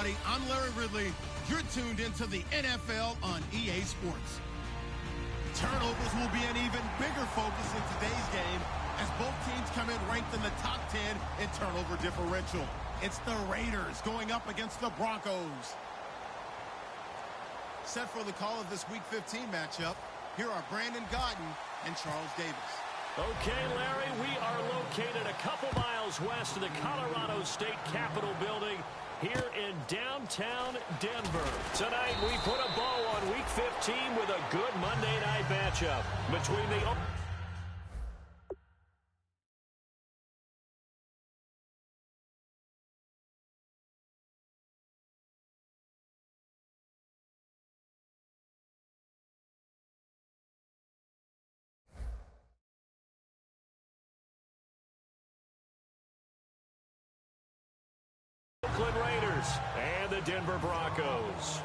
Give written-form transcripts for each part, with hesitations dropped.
everybody. I'm Larry Ridley. You're tuned into the NFL on EA Sports. Turnovers will be an even bigger focus in today's game as both teams come in ranked in the top 10 in turnover differential. It's the Raiders going up against the Broncos. Set for the call of this Week 15 matchup, here are Brandon Gaudin and Charles Davis. Okay, Larry, we are located a couple miles west of the Colorado State Capitol building here in downtown Denver. Tonight, we put a bow on Week 15 with a good Monday night matchup between the Oakland Raiders and the Denver Broncos.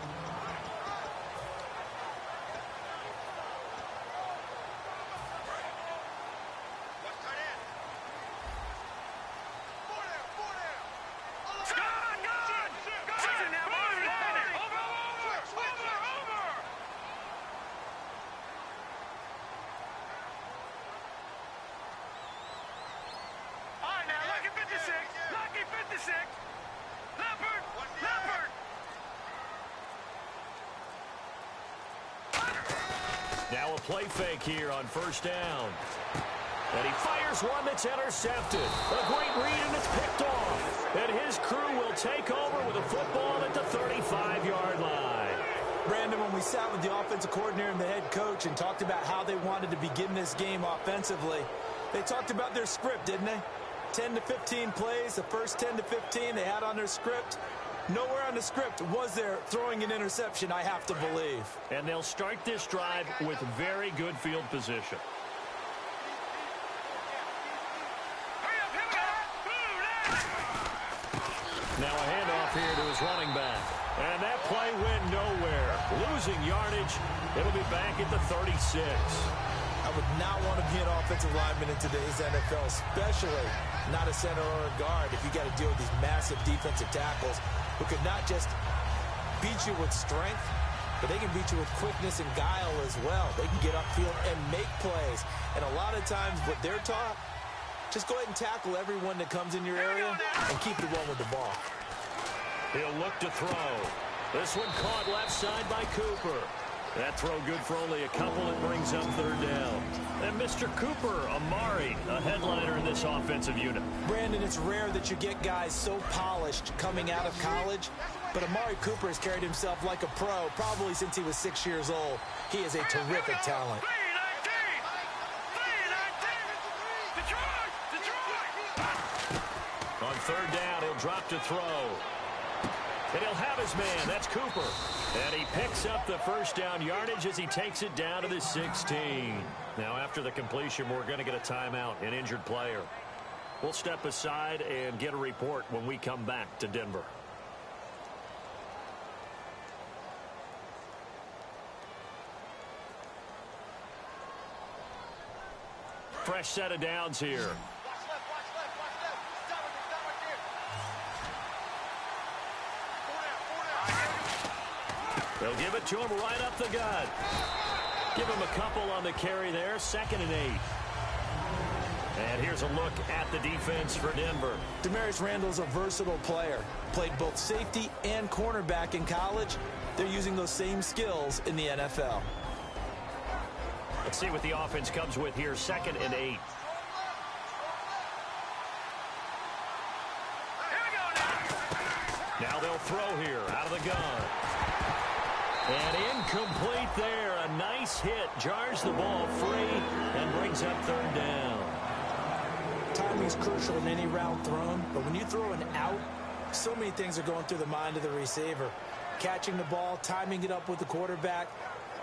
Now a play fake here on first down. And he fires one that's intercepted. A great read, and it's picked off. And his crew will take over with a football at the 35-yard line. Brandon, when we sat with the offensive coordinator and the head coach and talked about how they wanted to begin this game offensively, they talked about their script, didn't they? 10 to 15 plays, the first 10 to 15 they had on their script. Nowhere on the script was there throwing an interception, I have to believe. And they'll start this drive with very good field position. Now a handoff here to his running back. And that play went nowhere. Losing yardage. It'll be back at the 36. I would not want to be an offensive lineman in today's NFL, especially not a center or a guard if you got to deal with these massive defensive tackles who could not just beat you with strength, but they can beat you with quickness and guile as well. They can get upfield and make plays. And a lot of times what they're taught, just go ahead and tackle everyone that comes in your area and keep the one with the ball. He'll look to throw. This one caught left side by Cooper. That throw good for only a couple. It brings up third down. And Mr. Cooper, Amari, a headliner in this offensive unit. Brandon, it's rare that you get guys so polished coming out of college, but Amari Cooper has carried himself like a pro probably since he was 6 years old. He is a terrific talent. On third down, he'll drop to throw. And he'll have his man. That's Cooper. And he picks up the first down yardage as he takes it down to the 16. Now, after the completion, we're going to get a timeout, an injured player. We'll step aside and get a report when we come back to Denver. Fresh set of downs here. They'll give it to him right up the gut. Give him a couple on the carry there. 2nd and 8. And here's a look at the defense for Denver. Damarius Randall's a versatile player. Played both safety and cornerback in college. They're using those same skills in the NFL. Let's see what the offense comes with here. 2nd and 8. Now they'll throw here out of the gun. And incomplete there. A nice hit. Jars the ball free and brings up third down. Timing is crucial in any route thrown, but when you throw an out, so many things are going through the mind of the receiver. Catching the ball, timing it up with the quarterback.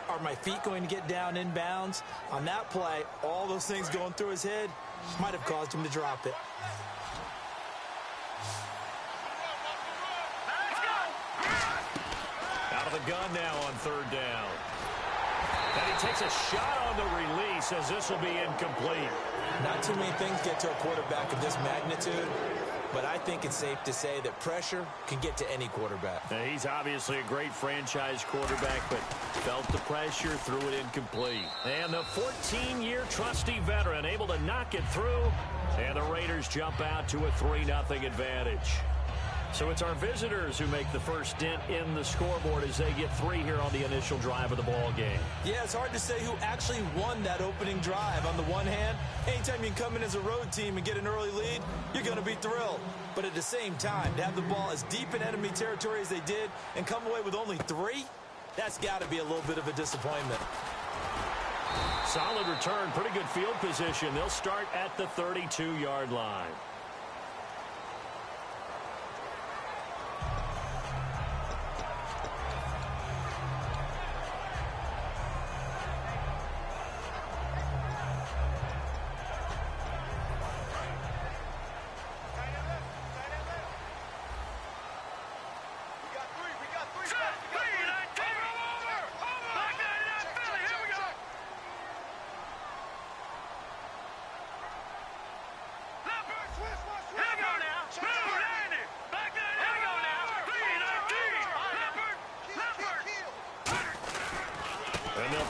Are my feet going to get down inbounds? On that play, all those things going through his head might have caused him to drop it. The gun now on third down. And he takes a shot on the release as this will be incomplete. Not too many things get to a quarterback of this magnitude but I think it's safe to say that pressure can get to any quarterback. Now, he's obviously a great franchise quarterback, but felt the pressure, threw it incomplete. And the 14-year trusty veteran able to knock it through, and the Raiders jump out to a 3-0 advantage. So it's our visitors who make the first dent in the scoreboard as they get 3 here on the initial drive of the ball game. Yeah, it's hard to say who actually won that opening drive. On the one hand, anytime you can come in as a road team and get an early lead, you're going to be thrilled. But at the same time, to have the ball as deep in enemy territory as they did and come away with only 3, that's got to be a little bit of a disappointment. Solid return, pretty good field position. They'll start at the 32-yard line.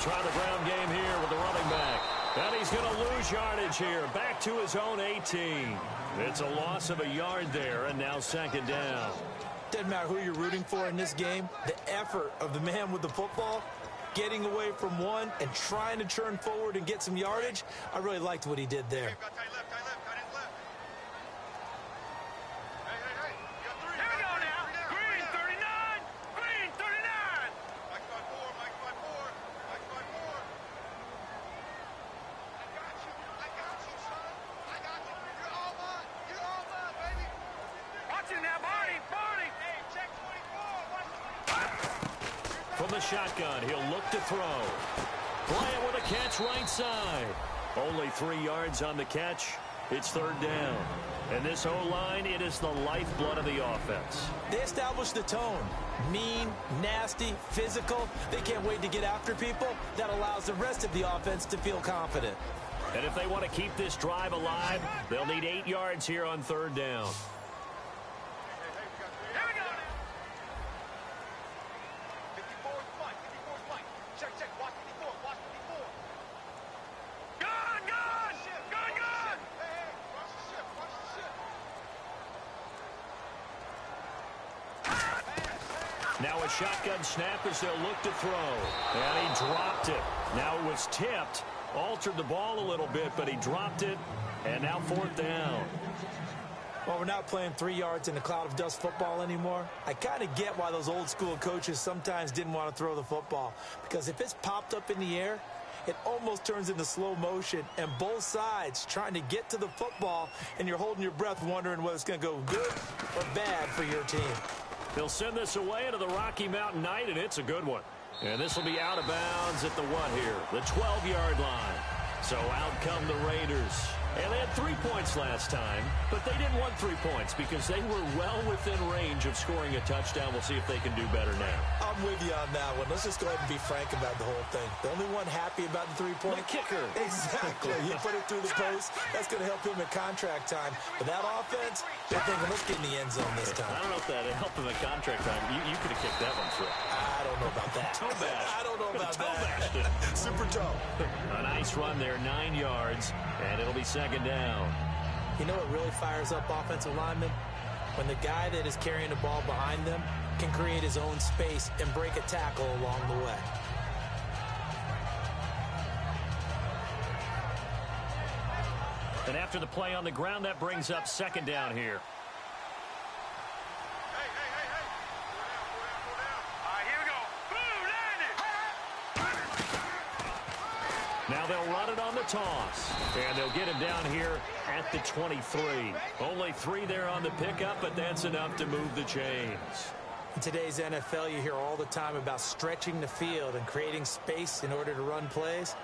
Try the ground game here with the running back. And he's going to lose yardage here. Back to his own 18. It's a loss of a yard there, and now second down. Doesn't matter who you're rooting for in this game. The effort of the man with the football, getting away from one and trying to turn forward and get some yardage, I really liked what he did there. From the shotgun, he'll look to throw. Bryant with a catch right side. Only 3 yards on the catch. It's third down. And this O-line, it is the lifeblood of the offense. They established the tone. Mean, nasty, physical. They can't wait to get after people. That allows the rest of the offense to feel confident. And if they want to keep this drive alive, they'll need 8 yards here on third down. Now a shotgun snap as they'll look to throw. And he dropped it. Now it was tipped. Altered the ball a little bit, but he dropped it. And now fourth down. Well, we're not playing 3 yards in a cloud of dust football anymore. I kind of get why those old school coaches sometimes didn't want to throw the football. Because if it's popped up in the air, it almost turns into slow motion. And both sides trying to get to the football, and you're holding your breath wondering whether it's going to go good or bad for your team. They'll send this away into the Rocky Mountain Night, and it's a good one. And this will be out of bounds at the what here? The 12-yard line. So out come the Raiders. And they had 3 points last time, but they didn't want 3 points because they were well within range of scoring a touchdown. We'll see if they can do better now. I'm with you on that one. Let's just go ahead and be frank about the whole thing. The only one happy about the 3-point. The kicker. Exactly. You put it through the post. That's going to help him at contract time. But that offense, they're thinking, let's get in the end zone this time. I don't know if that helped him at contract time. You could have kicked that one through. I don't know about that. Toe bash. I don't know about toe that. Bashed it. Super toe. A nice run there, 9 yards, and it'll be second down. You know what really fires up offensive linemen? When the guy that is carrying the ball behind them can create his own space and break a tackle along the way. And after the play on the ground, that brings up second down here. Now they'll run it on the toss. And they'll get him down here at the 23. Only 3 there on the pickup, but that's enough to move the chains. In today's NFL, you hear all the time about stretching the field and creating space in order to run plays.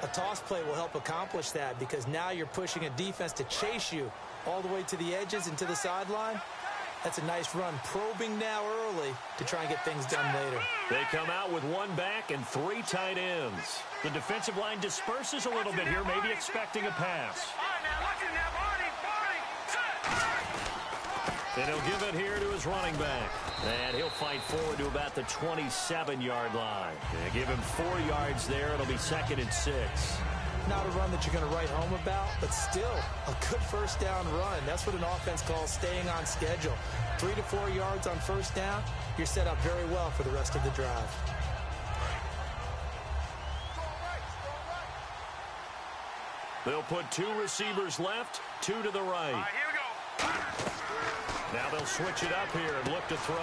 A toss play will help accomplish that because now you're pushing a defense to chase you all the way to the edges and to the sideline. That's a nice run, probing now early to try and get things done later. They come out with 1 back and 3 tight ends. The defensive line disperses a little bit here, maybe expecting a pass. And he'll give it here to his running back. And he'll fight forward to about the 27-yard line. And give him 4 yards there. It'll be 2nd and 6. Not a run that you're going to write home about, but still a good first down run. That's what an offense calls staying on schedule. 3 to 4 yards on first down. You're set up very well for the rest of the drive. They'll put 2 receivers left, 2 to the right. All right, here we go. Now they'll switch it up here and look to throw.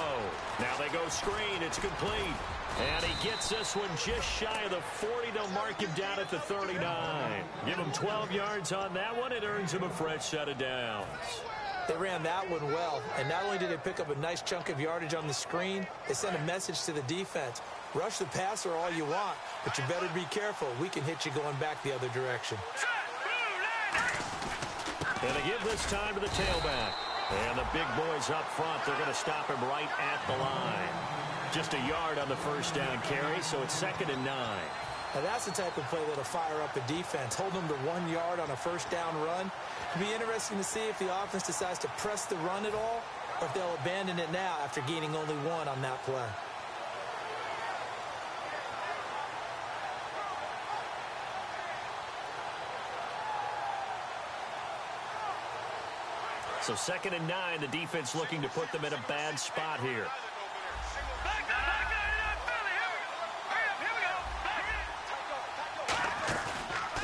Now they go screen. It's complete. And he gets this one just shy of the 40. They'll mark him down at the 39. Give him 12 yards on that one. It earns him a fresh set of downs. They ran that one well, and not only did they pick up a nice chunk of yardage on the screen, they sent a message to the defense. Rush the passer all you want, but you better be careful. We can hit you going back the other direction. And they give this time to the tailback. And the big boys up front, they're going to stop him right at the line. Just a yard on the first down carry, so it's 2nd and 9. Now that's the type of play that'll fire up a defense. Hold them to 1 yard on a first down run. It'll be interesting to see if the offense decides to press the run at all, or if they'll abandon it now after gaining only 1 on that play. So 2nd and 9, the defense looking to put them in a bad spot here.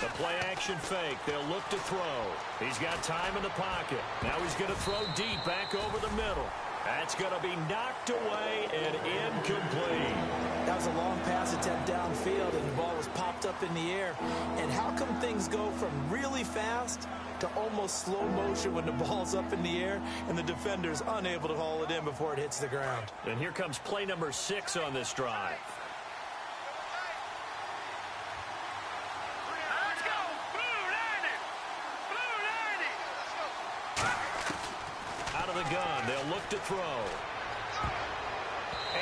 The play action fake. They'll look to throw. He's got time in the pocket. Now he's going to throw deep back over the middle. That's going to be knocked away and incomplete. That was a long pass attempt downfield, and the ball was popped up in the air. And how come things go from really fast to almost slow motion when the ball's up in the air and the defender's unable to haul it in before it hits the ground? And here comes play number 6 on this drive. Let's go. Blue 90. Out of the gun, they'll look to throw.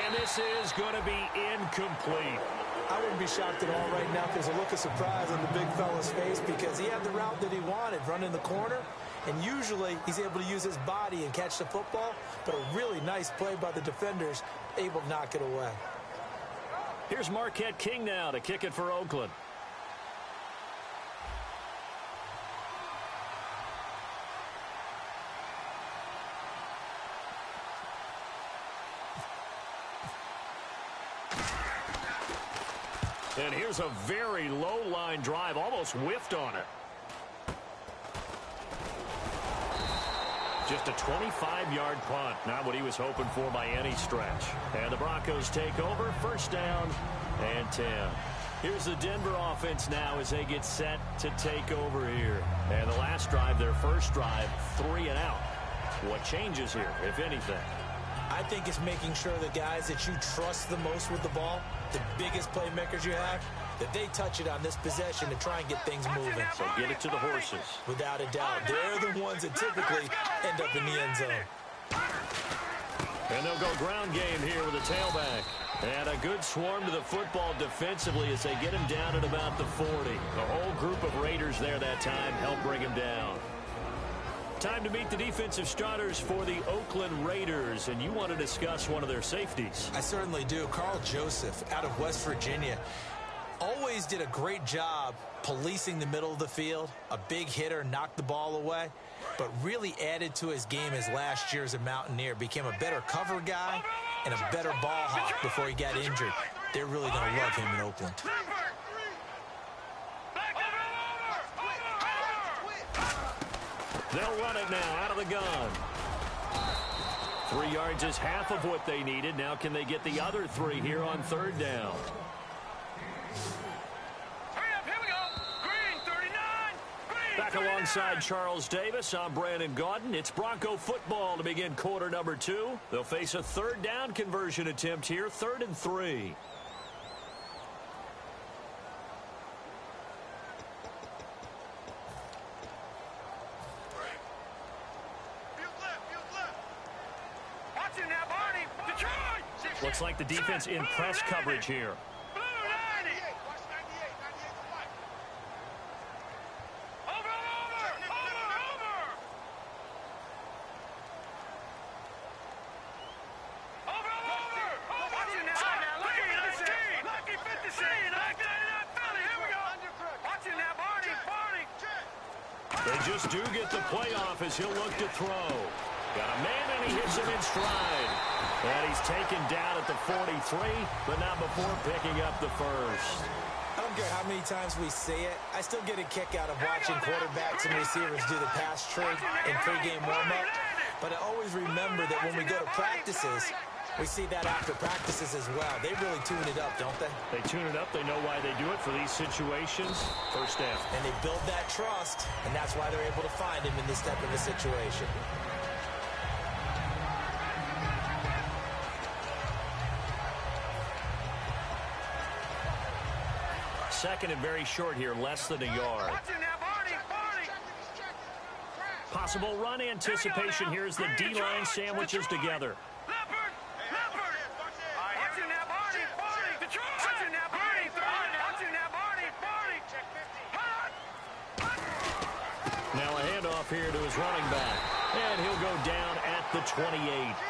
And this is going to be incomplete. I wouldn't be shocked at all right now if there's a look of surprise on the big fella's face, because he had the route that he wanted, running the corner, and usually he's able to use his body and catch the football, but a really nice play by the defenders, able to knock it away. Here's Marquette King now to kick it for Oakland. And here's a very low-line drive, almost whiffed on it. Just a 25-yard punt, not what he was hoping for by any stretch. And the Broncos take over, first down and 10. Here's the Denver offense now as they get set to take over here. And the last drive, their first drive, 3 and out. What changes here, if anything? I think it's making sure the guys that you trust the most with the ball, the biggest playmakers you have, that they touch it on this possession to try and get things moving. So get it to the horses. Without a doubt. They're the ones that typically end up in the end zone. And they'll go ground game here with a tailback. And a good swarm to the football defensively as they get him down at about the 40. A whole group of Raiders there that time helped bring him down. Time to meet the defensive starters for the Oakland Raiders, and you want to discuss one of their safeties. I certainly do. Carl Joseph out of West Virginia always did a great job policing the middle of the field. A big hitter, knocked the ball away, but really added to his game as last year as a Mountaineer. Became a better cover guy and a better ball hawk before he got injured. They're really going to love him in Oakland. They'll run it now out of the gun. 3 yards is half of what they needed. Now can they get the other 3 here on third down? Hurry up, here we go. Green 39. Green Back 39. alongside Charles Davis, I'm Brandon Gaudin. It's Bronco football to begin quarter number 2. They'll face a third down conversion attempt here, 3rd and 3. Looks like the defense in press coverage here. Blue 90. Over. just do get the playoff as he'll look to throw. Got a man, and he hits him in stride. And he's taken down at the 43, but not before picking up the first. I don't care how many times we see it. I still get a kick out of watching quarterbacks and receivers do the pass trick in pregame warm-up. But I always remember that when we go to practices, we see that after practices as well. They really tune it up, don't they? They tune it up. They know why they do it for these situations. First down. And they build that trust, and that's why they're able to find him in this type of a situation. Second and very short here, less than a yard. Possible run anticipation. Here's the D-line sandwiches together. Now a handoff here to his running back. And he'll go down at the 28.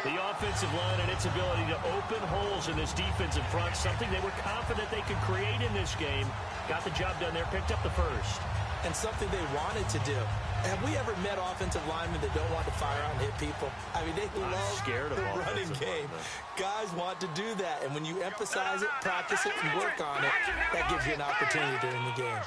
The offensive line and its ability to open holes in this defensive front, something they were confident they could create in this game. Got the job done there, picked up the first. And something they wanted to do. Have we ever met offensive linemen that don't want to fire out and hit people? I mean, they love the running game. Guys want to do that. And when you emphasize it, practice it, and work on it, that gives you an opportunity during the game.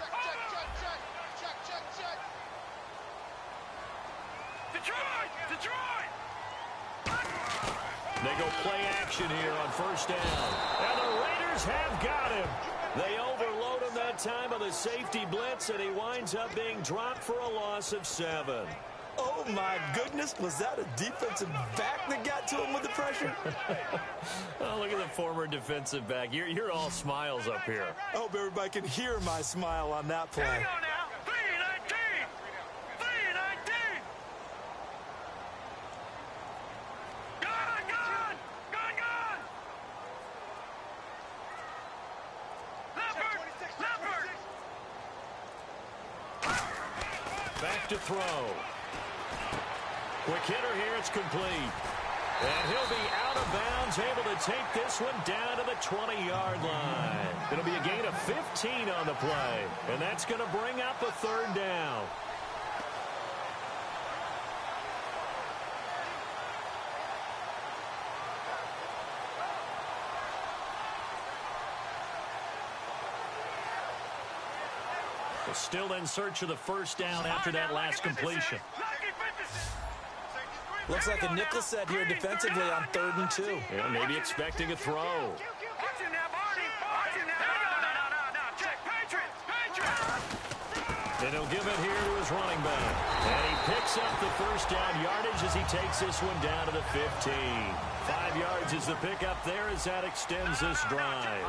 They go play action here on first down. And the Raiders have got him. They overload him that time of the safety blitz, and he winds up being dropped for a loss of 7. Oh, my goodness. Was that a defensive back that got to him with the pressure? Oh, look at the former defensive back. You're all smiles up here. I hope everybody can hear my smile on that play. Hang on now. 3-19. 3-19. Gone. Leopard. Back to throw. Quick hitter here. It's complete. And he'll be out of bounds, able to take this one down to the 20-yard line. It'll be a gain of 15 on the play. And that's going to bring up a third down. Still in search of the first down after that last completion. Looks like a nickel set here defensively on 3rd and 2. Yeah, maybe expecting a throw. And he'll give it here to his running back. And he picks up the first down yardage as he takes this one down to the 15. 5 yards is the pickup there as that extends this drive.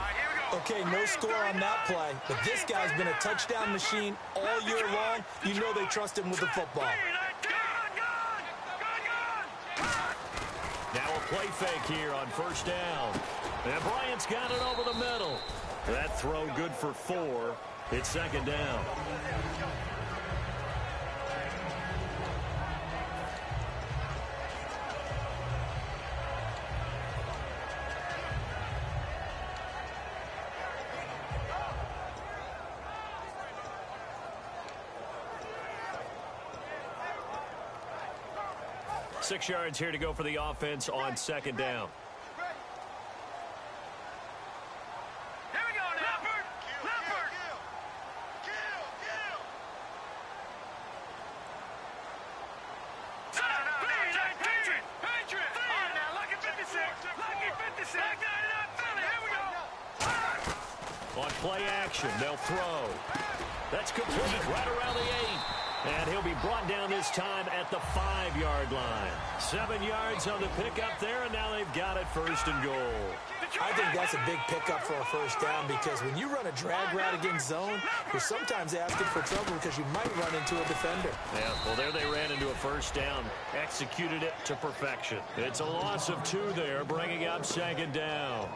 Okay, no score on that play, but this guy's been a touchdown machine all year long. You know they trust him with the football. Now a play fake here on first down. And Bryant's got it over the middle. That throw good for 4. It's second down. Six yards here to go for the offense on second down. Here we go now. Leopard. Patriot. Oh, now lucky 56. Lucky 56. Here we go. On play action, they'll throw. That's complete right around the 8. And he'll be brought down this time at the 5-yard line. 7 yards on the pickup there, and now they've got it first and goal. I think that's a big pickup for a first down because when you run a drag route against zone, you're sometimes asking for trouble because you might run into a defender. Yeah, well, there they ran into a first down. Executed it to perfection. It's a loss of 2 there, bringing up second down.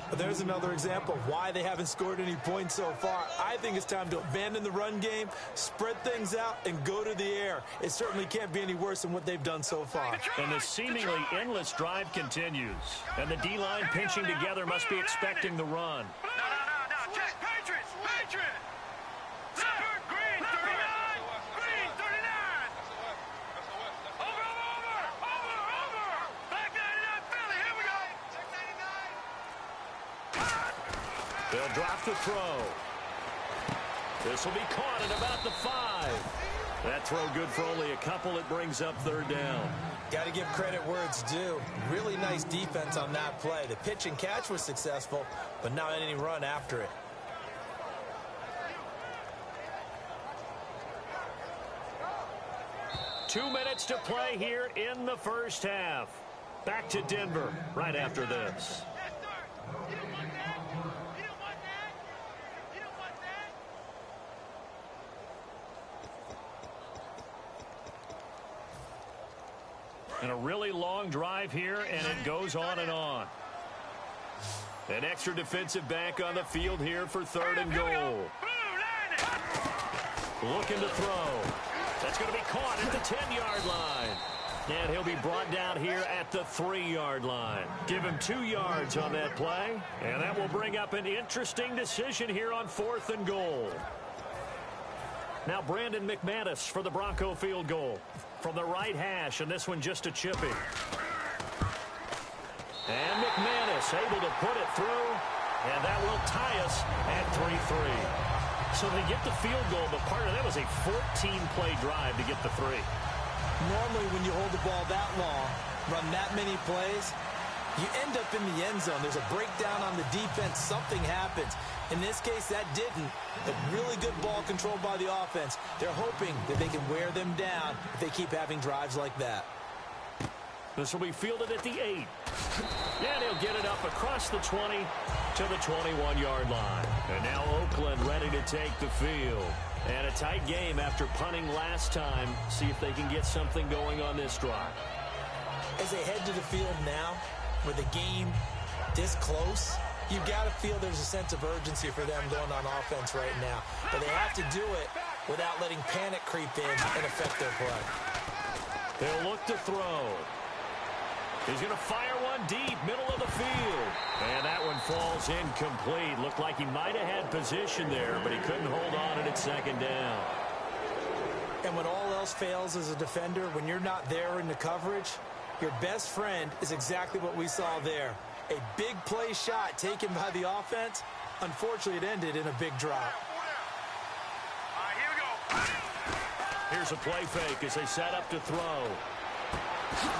But there's another example of why they haven't scored any points so far. I think it's time to abandon the run game, spread things out, and go to the air. It certainly can't be any worse than what they've done so far. And the seemingly endless drive continues. And the D-line pinching together must be expecting the run. No. Check. Patriot. Leopard, green 39. Green 39. They'll drop the throw. This will be caught at about the 5. That throw good for only a couple. It brings up third down. Got to give credit where it's due. Really nice defense on that play. The pitch and catch was successful, but not any run after it. Two minutes to play here in the first half. Back to Denver right after this. And a really long drive here, and it goes on and on. An extra defensive back on the field here for third and goal. Looking to throw. That's going to be caught at the 10-yard line. And he'll be brought down here at the 3-yard line. Give him 2 yards on that play. And that will bring up an interesting decision here on 4th and goal. Now Brandon McManus for the Bronco field goal. From the right hash, and this one just a chippy. And McManus able to put it through. And that will tie us at 3-3. So they get the field goal, but part of that was a 14-play drive to get the 3. Normally, when you hold the ball that long, run that many plays, you end up in the end zone. There's a breakdown on the defense. Something happens. In this case, that didn't. But really good ball control by the offense. They're hoping that they can wear them down if they keep having drives like that. This will be fielded at the 8. And he'll get it up across the 20 to the 21-yard line. And now Oakland ready to take the field. And a tight game after punting last time. See if they can get something going on this drive. As they head to the field now, with the game this close, you've got to feel there's a sense of urgency for them going on offense right now. But they have to do it without letting panic creep in and affect their play. They'll look to throw. He's going to fire one deep, middle of the field. And that one falls incomplete. Looked like he might have had position there, but he couldn't hold on at second down. And when all else fails as a defender, when you're not there in the coverage, your best friend is exactly what we saw there. A big play shot taken by the offense. Unfortunately, it ended in a big drop. Here we go. Here's a play fake as they set up to throw.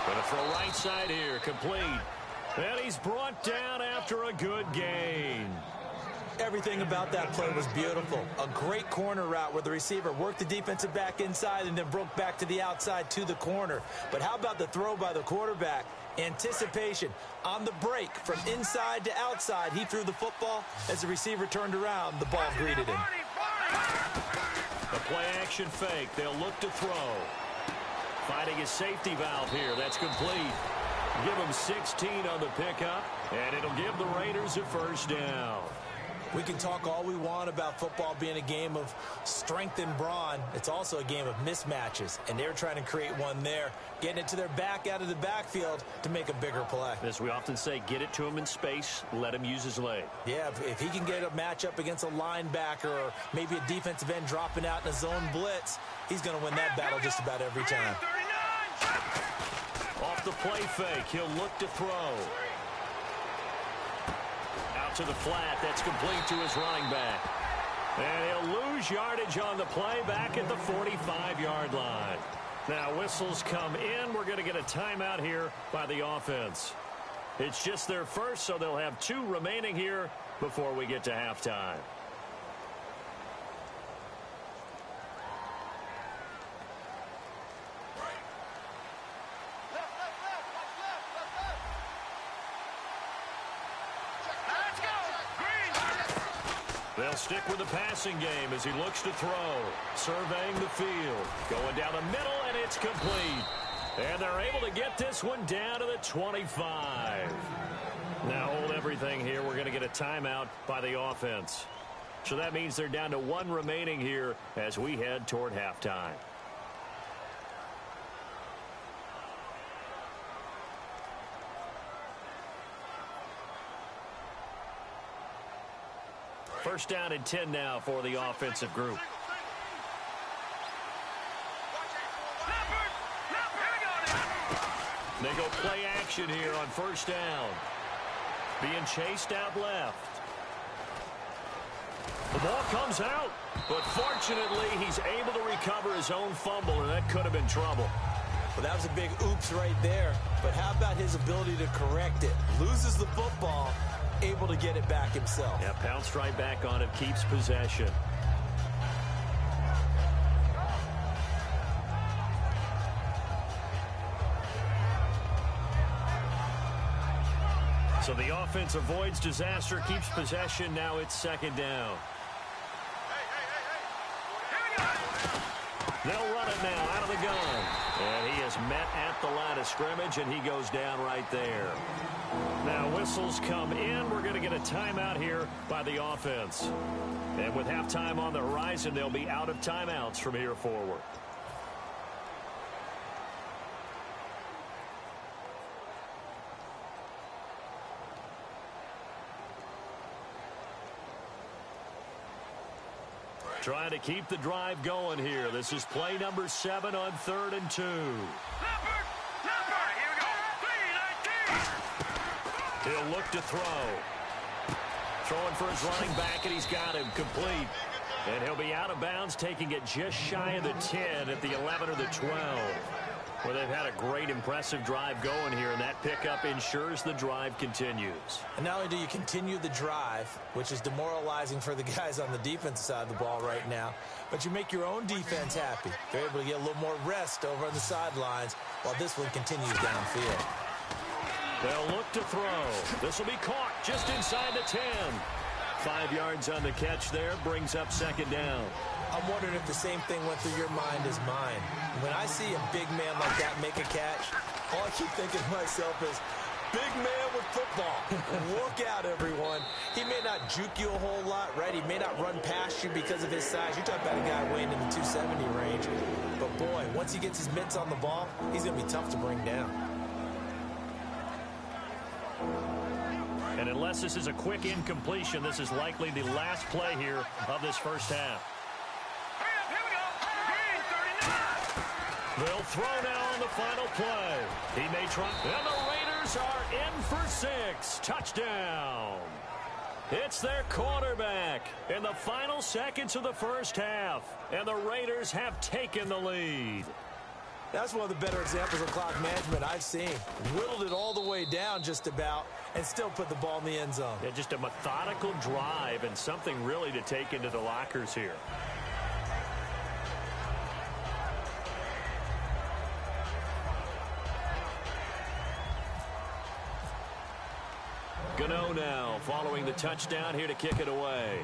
Going to throw right side here, complete. And he's brought down after a good gain. Everything about that play was beautiful. A great corner route where the receiver worked the defensive back inside and then broke back to the outside to the corner. But how about the throw by the quarterback? Anticipation on the break from inside to outside. He threw the football. As the receiver turned around, the ball greeted him. A play action fake. They'll look to throw. Finding his safety valve here. That's complete. Give him 16 on the pickup, and it'll give the Raiders a first down. We can talk all we want about football being a game of strength and brawn. It's also a game of mismatches, and they're trying to create one there, getting it to their back out of the backfield to make a bigger play. As we often say, get it to him in space, let him use his leg. Yeah, if he can get a matchup against a linebacker or maybe a defensive end dropping out in a zone blitz, he's going to win that battle just about every time. Off the play fake, he'll look to throw. Out to the flat, that's complete to his running back. And he'll lose yardage on the play back at the 45-yard line. Now whistles come in. We're going to get a timeout here by the offense. It's just their first, so they'll have 2 remaining here before we get to halftime. They'll stick with the passing game as he looks to throw. Surveying the field. Going down the middle, and it's complete. And they're able to get this one down to the 25. Now hold everything here. We're going to get a timeout by the offense. So that means they're down to 1 remaining here as we head toward halftime. First down and 10 now for the offensive group. They go play action here on first down. Being chased out left. The ball comes out, but fortunately he's able to recover his own fumble, and that could have been trouble. Well, that was a big oops right there, but how about his ability to correct it? Loses the football, able to get it back himself. Yeah, pounced right back on it, keeps possession. So the offense avoids disaster, keeps possession. Now it's second down. They'll run it now out of the gun. And he is met at the line of scrimmage, and he goes down right there. Now whistles come in. We're going to get a timeout here by the offense. And with halftime on the horizon, they'll be out of timeouts from here forward. Trying to keep the drive going here. This is play number 7 on 3rd and 2. Here we go. 3-19. He'll look to throw. Throwing for his running back, and he's got him complete. And he'll be out of bounds, taking it just shy of the 10 at the 11 or the 12. Well, they've had a great, impressive drive going here, and that pickup ensures the drive continues. And not only do you continue the drive, which is demoralizing for the guys on the defensive side of the ball right now, but you make your own defense happy. They're able to get a little more rest over on the sidelines while this one continues downfield. They'll look to throw. This will be caught just inside the 10. 5 yards on the catch there, brings up second down. I'm wondering if the same thing went through your mind as mine. When I see a big man like that make a catch, all I keep thinking to myself is, big man with football. Look out, everyone. He may not juke you a whole lot, right? He may not run past you because of his size. You're talking about a guy weighing in the 270 range. But, boy, once he gets his mitts on the ball, he's going to be tough to bring down. And unless this is a quick incompletion, this is likely the last play here of this first half. They'll throw now on the final play. He may try. And the Raiders are in for 6. Touchdown. It's their quarterback in the final seconds of the first half. And the Raiders have taken the lead. That's one of the better examples of clock management I've seen. Whittled it all the way down just about and still put the ball in the end zone. Yeah, just a methodical drive and something really to take into the lockers here. Gano now following the touchdown here to kick it away.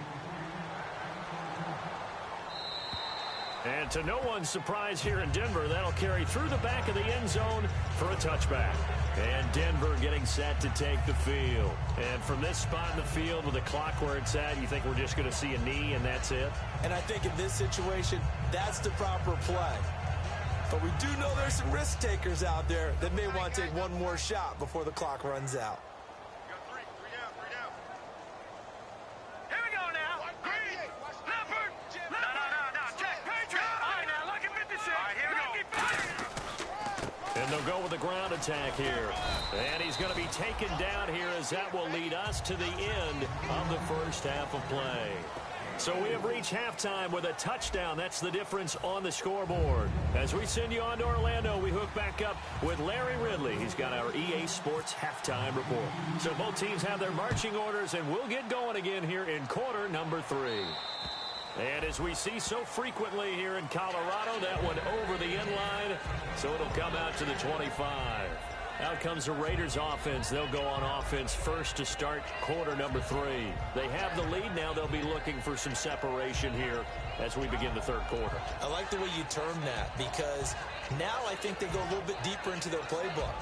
And to no one's surprise here in Denver, that'll carry through the back of the end zone for a touchback. And Denver getting set to take the field. And from this spot in the field with the clock where it's at, you think we're just going to see a knee and that's it? And I think in this situation, that's the proper play. But we do know there's some risk takers out there that may want to take one more shot before the clock runs out. They'll go with the ground attack here. And he's going to be taken down here as that will lead us to the end of the first half of play. So we have reached halftime with a touchdown. That's the difference on the scoreboard. As we send you on to Orlando, we hook back up with Larry Ridley. He's got our EA Sports halftime report. So both teams have their marching orders, and we'll get going again here in quarter number 3. And as we see so frequently here in Colorado, that one over the end line, so it'll come out to the 25. Out comes the Raiders offense. They'll go on offense first to start quarter number 3. They have the lead now. They'll be looking for some separation here as we begin the third quarter. I like the way you term that because now I think they go a little bit deeper into their playbook.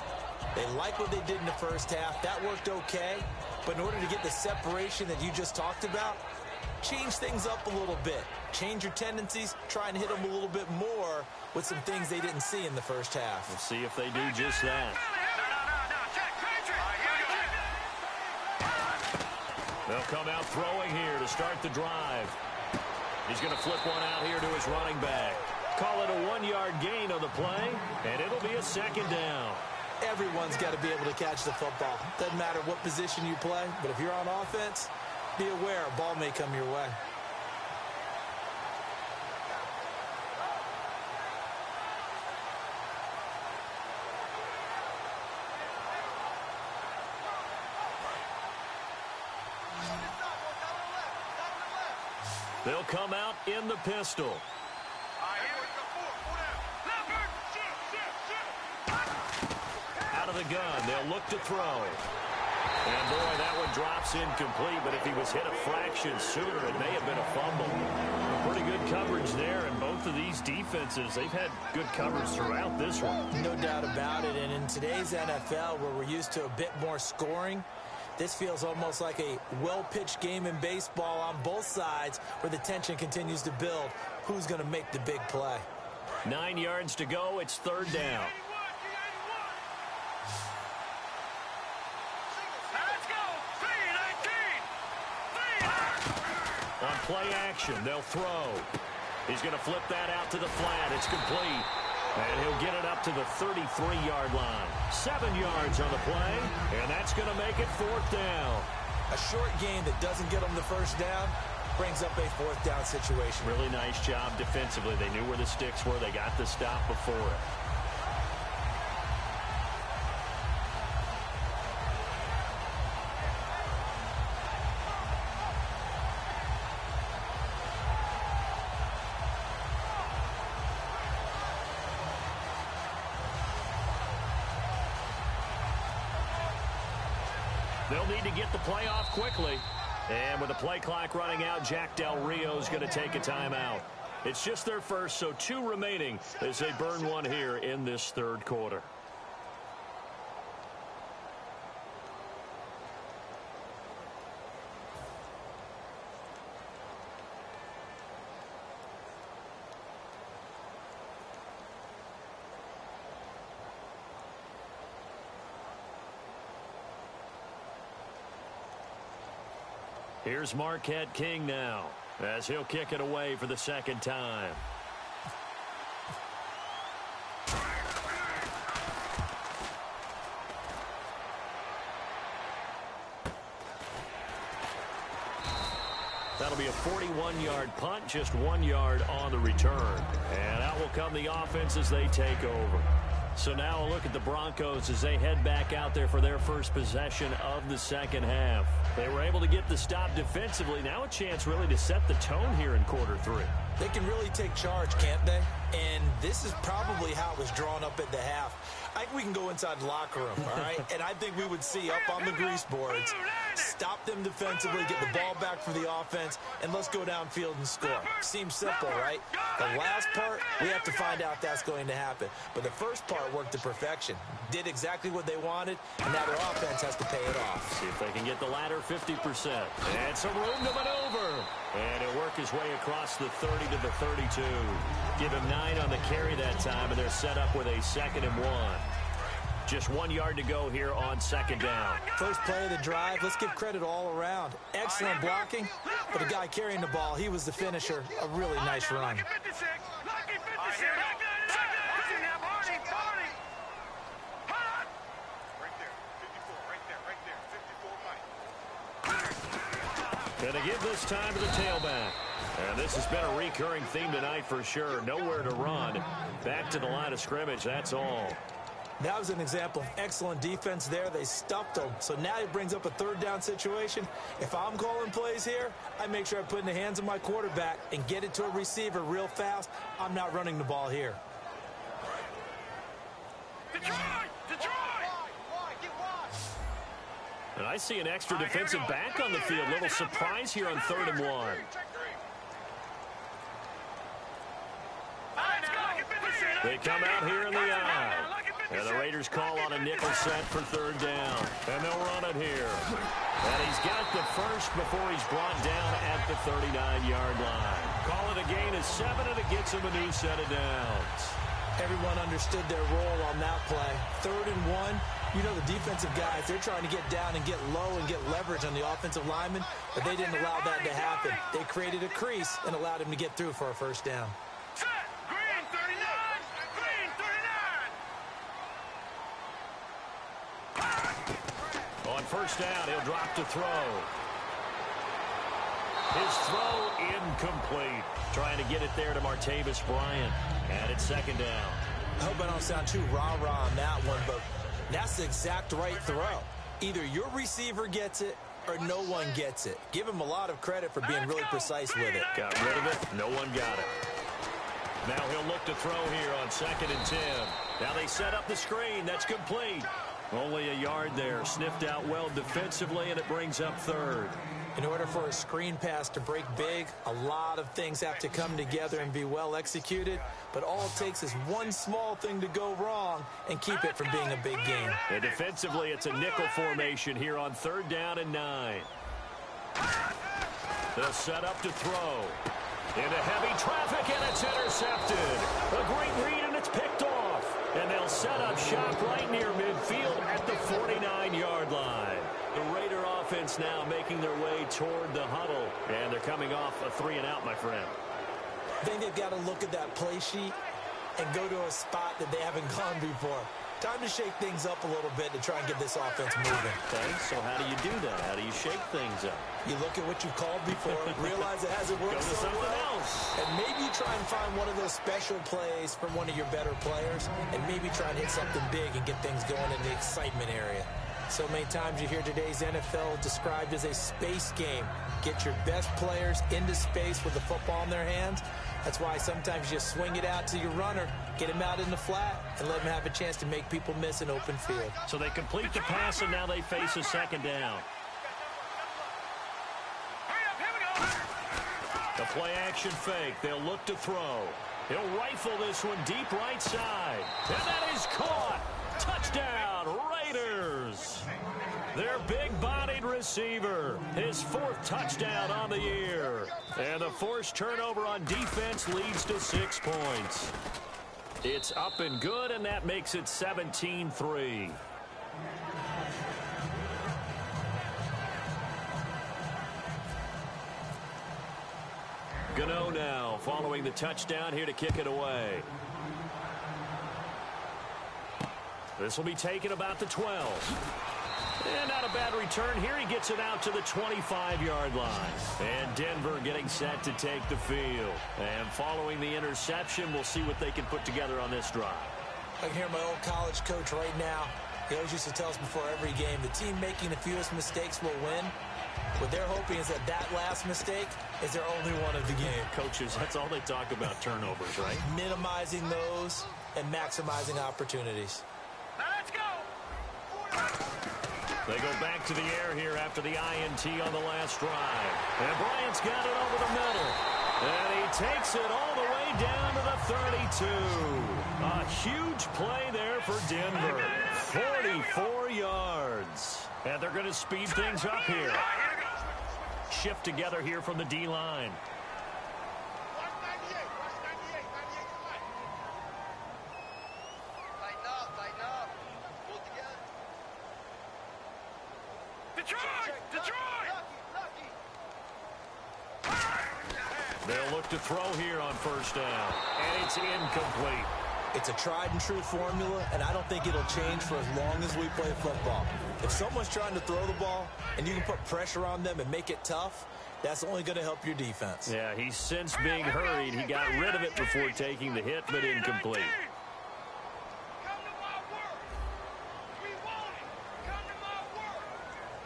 They like what they did in the first half. That worked okay, but in order to get the separation that you just talked about, change things up a little bit. Change your tendencies. Try and hit them a little bit more with some things they didn't see in the first half. We'll see if they do just that. They'll come out throwing here to start the drive. He's going to flip one out here to his running back. Call it a 1-yard gain on the play, and it'll be a second down. Everyone's got to be able to catch the football. Doesn't matter what position you play, but if you're on offense, be aware a ball may come your way. They'll come out in the pistol. Out of the gun, they'll look to throw. And boy, that one drops incomplete, but if he was hit a fraction sooner, it may have been a fumble. Pretty good coverage there, and both of these defenses, they've had good coverage throughout this one. No doubt about it, and in today's NFL, where we're used to a bit more scoring, this feels almost like a well-pitched game in baseball on both sides where the tension continues to build. Who's going to make the big play? 9 yards to go. It's third down. Let's go. 3-19. On play action, they'll throw. He's going to flip that out to the flat. It's complete. And he'll get it up to the 33-yard line. 7 yards on the play, and that's going to make it fourth down. A short game that doesn't get them the first down brings up a fourth down situation. Really nice job defensively. They knew where the sticks were. They got the stop before it. They'll need to get the play off quickly. And with the play clock running out, Jack Del Rio is going to take a timeout. It's just their first, so 2 remaining as they burn one here in this third quarter. Here's Marquette King now as he'll kick it away for the second time. That'll be a 41-yard punt, just 1 yard on the return. And out will come the offense as they take over. So now a look at the Broncos as they head back out there for their first possession of the second half. They were able to get the stop defensively. Now a chance really to set the tone here in quarter 3. They can really take charge, can't they? And this is probably how it was drawn up at the half. I think we can go inside the locker room, all right? And I think we would see up on the grease boards, stop them defensively, get the ball back for the offense, and let's go downfield and score. Seems simple, right? The last part, we have to find out that's going to happen. But the first part worked to perfection. Did exactly what they wanted, and now their offense has to pay it off. See if they can get the latter 50%. And some room to maneuver. And he'll work his way across the 30 to the 32. Give him 9 on the carry that time, and they're set up with a 2nd and 1. Just 1 yard to go here on second down. First play of the drive, let's give credit all around. Excellent blocking, but the guy carrying the ball, he was the finisher. A really nice run. Lucky 56. Lucky 56. Right there. 54. Right there. 54, Mike. And to give this time to the tailback. And this has been a recurring theme tonight for sure. Nowhere to run. Back to the line of scrimmage, that's all. That was an example of excellent defense there. They stuffed them. So now it brings up a third down situation. If I'm calling plays here, I make sure I put it in the hands of my quarterback and get it to a receiver real fast. I'm not running the ball here. Detroit! And I see an extra defensive back on the field. Little surprise here on 3rd and 1. They come out here in the eye. And the Raiders call on a nickel set for 3rd down. And they'll run it here. And he's got the first before he's brought down at the 39-yard line. Call it a gain of 7, and it gets him a new set of downs. Everyone understood their role on that play. 3rd and 1. You know the defensive guys, they're trying to get down and get low and get leverage on the offensive lineman, but they didn't allow that to happen. They created a crease and allowed him to get through for a first down. Green 39! Green 39! On first down, he'll drop to throw. His throw incomplete. Trying to get it there to Martavis Bryant. And it's 2nd down. I hope I don't sound too rah-rah on that one, but that's the exact right throw. Either your receiver gets it or no one gets it. Give him a lot of credit for being really precise with it. Got rid of it. No one got it. Now he'll look to throw here on 2nd and 10. Now they set up the screen. That's complete. Only a yard there. Sniffed out well defensively, and it brings up 3rd. In order for a screen pass to break big, a lot of things have to come together and be well executed. But all it takes is one small thing to go wrong and keep it from being a big game. And defensively, it's a nickel formation here on 3rd down and 9. They'll set up to throw. Into heavy traffic, and it's intercepted. A great read, and it's picked off. And they'll set up shop right near midfield at the 49-yard line. The Raider offense now making their way toward the huddle. And they're coming off a 3-and-out, my friend. I think they've got to look at that play sheet and go to a spot that they haven't gone before. Time to shake things up a little bit to try and get this offense moving. Okay, so how do you do that? How do you shake things up? You look at what you've called before, realize it hasn't worked so well, and maybe try and find one of those special plays from one of your better players, and maybe try and hit something big and get things going in the excitement area. So many times you hear today's NFL described as a space game. Get your best players into space with the football in their hands. That's why sometimes you swing it out to your runner, get him out in the flat, and let him have a chance to make people miss an open field. So they complete the pass, and now they face a 2nd down. The play action fake. They'll look to throw. He'll rifle this one deep right side. And that is caught. Touchdown, Raiders. Their big-bodied receiver. His 4th touchdown on the year. And the forced turnover on defense leads to 6 points. It's up and good, and that makes it 17-3. Gano now following the touchdown here to kick it away. This will be taken about the 12. And not a bad return here. He gets it out to the 25-yard line. And Denver getting set to take the field. And following the interception, we'll see what they can put together on this drive. I can hear my old college coach right now. He always used to tell us before every game, the team making the fewest mistakes will win. What they're hoping is that that last mistake is their only one of the game. Coaches, that's all they talk about, turnovers, right? Minimizing those and maximizing opportunities. Now let's go. They go back to the air here after the INT on the last drive. And Bryant's got it over the middle. And he takes it all the way down to the 32. A huge play there for Denver. 44 yards. And they're going to speed things up here. Shift together here from the D-line. They'll look to throw here on 1st down. And it's incomplete. It's a tried and true formula, and I don't think it'll change for as long as we play football. If someone's trying to throw the ball and you can put pressure on them and make it tough, that's only going to help your defense. Yeah, he's since being hurried. He got rid of it before taking the hit, but incomplete. Come to my work. We want it. Come to my work.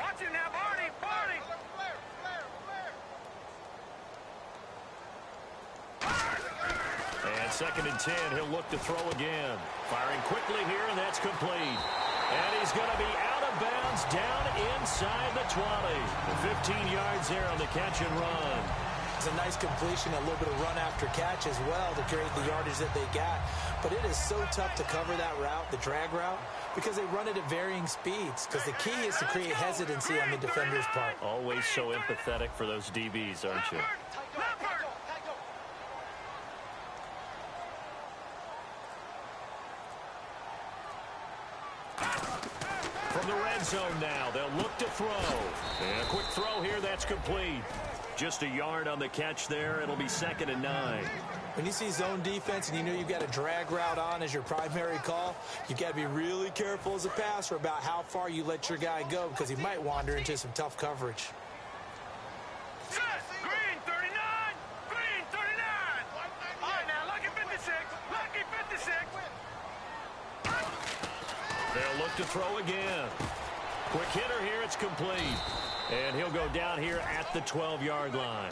Watch it now, Barney. Barney. And 2nd and 10, he'll look to throw again. Firing quickly here, and that's complete. And he's going to be out of bounds down inside the 20. 15 yards there on the catch and run. It's a nice completion, a little bit of run after catch as well to create the yardage that they got. But it is so tough to cover that route, the drag route, because they run it at varying speeds. Because the key is to create hesitancy on the defender's part. Always so empathetic for those DBs, aren't you? From the red zone now, they'll look to throw. And a quick throw here, that's complete. Just a yard on the catch there. It'll be 2nd and 9. When you see zone defense and you know you've got a drag route on as your primary call, you've got to be really careful as a passer about how far you let your guy go because he might wander into some tough coverage. Green 39. Green 39. All right, now, lucky 56. Lucky 56. They'll look to throw again. Quick hitter here. It's complete. And he'll go down here at the 12-yard line.